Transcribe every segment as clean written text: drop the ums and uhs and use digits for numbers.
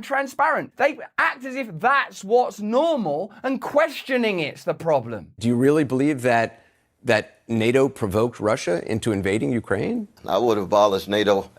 transparent. They act as if that's what's normal, and questioning it's the problem. Do you really believe that NATO provoked Russia into invading Ukraine? I would have abolished NATO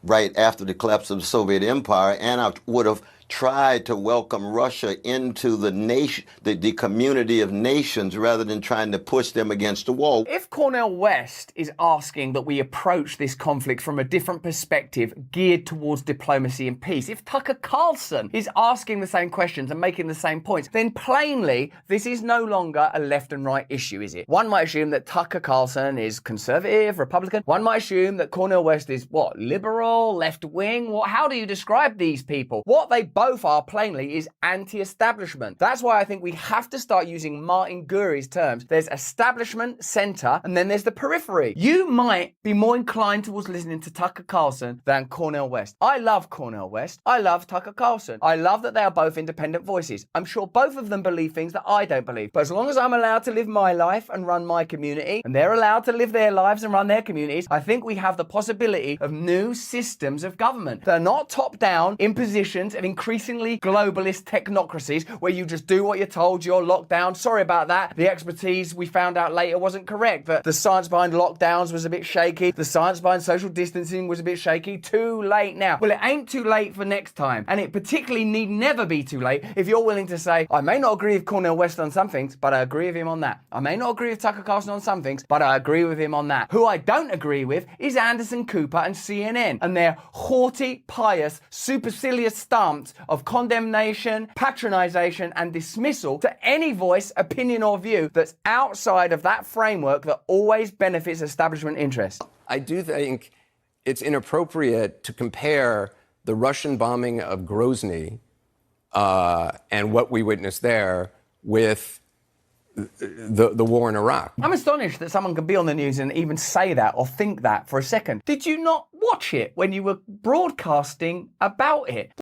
right after the collapse of the Soviet Empire, and I would have tried to welcome Russia into the nation, the community of nations, rather than trying to push them against the wall. If Cornel West is asking that we approach this conflict from a different perspective geared towards diplomacy and peace, if Tucker Carlson is asking the same questions and making the same points, then plainly this is no longer a left and right issue, is it? One might assume that Tucker Carlson is conservative, Republican. One might assume that Cornel West is what, liberal, left wing? How do you describe these people? What they both are plainly is anti-establishment. That's why I think we have to start using Martin Gurri's terms. There's establishment, center, and then there's the periphery. You might be more inclined towards listening to Tucker Carlson than Cornel West. I love Cornel West. I love Tucker Carlson. I love that they are both independent voices. I'm sure both of them believe things that I don't believe. But as long as I'm allowed to live my life and run my community, and they're allowed to live their lives and run their communities, I think we have the possibility of new systems of government that are not top-down impositions of increasingly globalist technocracies where you just do what you're told, you're locked down. Sorry about that. The expertise we found out later wasn't correct. That the science behind lockdowns was a bit shaky. The science behind social distancing was a bit shaky. Too late now. Well, it ain't too late for next time. And it particularly need never be too late if you're willing to say, I may not agree with Cornel West on some things, but I agree with him on that. I may not agree with Tucker Carlson on some things, but I agree with him on that. Who I don't agree with is Anderson Cooper and CNN and their haughty, pious, supercilious stance of condemnation, patronization, and dismissal to any voice, opinion, or view that's outside of that framework that always benefits establishment interests. I do think it's inappropriate to compare the Russian bombing of Grozny and what we witnessed there with the war in Iraq. I'm astonished that someone can be on the news and even say that or think that for a second. Did you not watch it when you were broadcasting about it?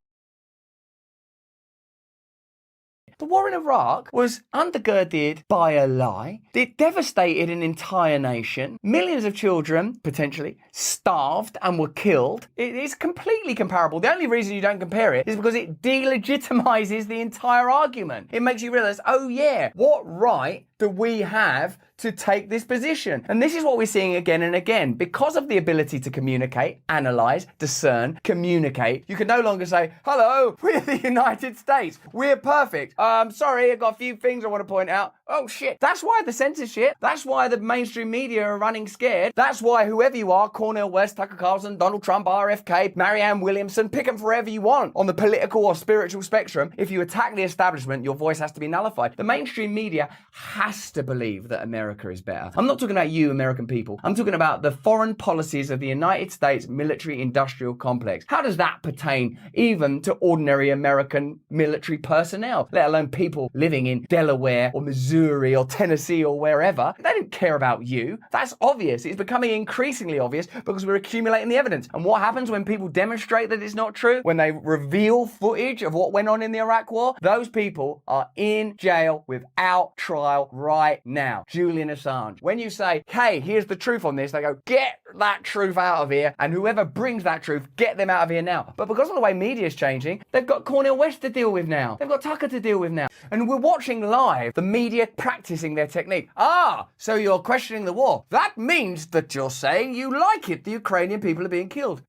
The war in Iraq was undergirded by a lie. It devastated an entire nation. Millions of children, potentially, starved and were killed. It is completely comparable. The only reason you don't compare it is because it delegitimizes the entire argument. It makes you realize, oh yeah, what right do we have to take this position? And this is what we're seeing again and again. Because of the ability to communicate, analyze, discern, communicate, you can no longer say, hello, we're the United States. We're perfect. Sorry, I've got a few things I want to point out. Oh shit. That's why the censorship, that's why the mainstream media are running scared. That's why whoever you are, Cornel West, Tucker Carlson, Donald Trump, RFK, Marianne Williamson, pick them forever you want on the political or spiritual spectrum. If you attack the establishment, your voice has to be nullified. The mainstream media has to believe that America is better. I'm not talking about you, American people. I'm talking about the foreign policies of the United States military-industrial complex. How does that pertain even to ordinary American military personnel, let alone people living in Delaware or Missouri or Tennessee or wherever? They don't care about you. That's obvious. It's becoming increasingly obvious because we're accumulating the evidence. And what happens when people demonstrate that it's not true? When they reveal footage of what went on in the Iraq War, those people are in jail without trial right now. Julian Assange. When you say, hey, here's the truth on this, they go, get that truth out of here, and whoever brings that truth, get them out of here now. But because of the way media is changing, they've got Cornel West to deal with now. They've got Tucker to deal with now. And we're watching live the media practicing their technique. Ah, so you're questioning the war. That means that you're saying you like it, the Ukrainian people are being killed.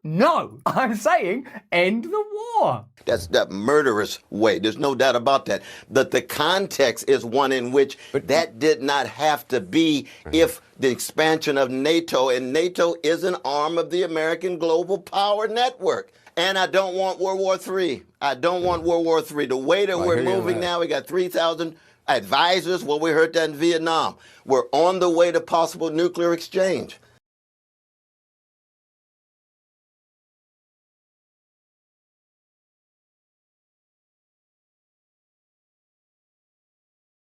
No, I'm saying end the war. That's that murderous way. There's no doubt about that. But the context is one in which that did not have to be if the expansion of NATO, and NATO is an arm of the American global power network. And I don't want World War III. I don't want World War III. The way that we're moving now, we got 3,000 advisors. Well, we heard that in Vietnam. We're on the way to possible nuclear exchange.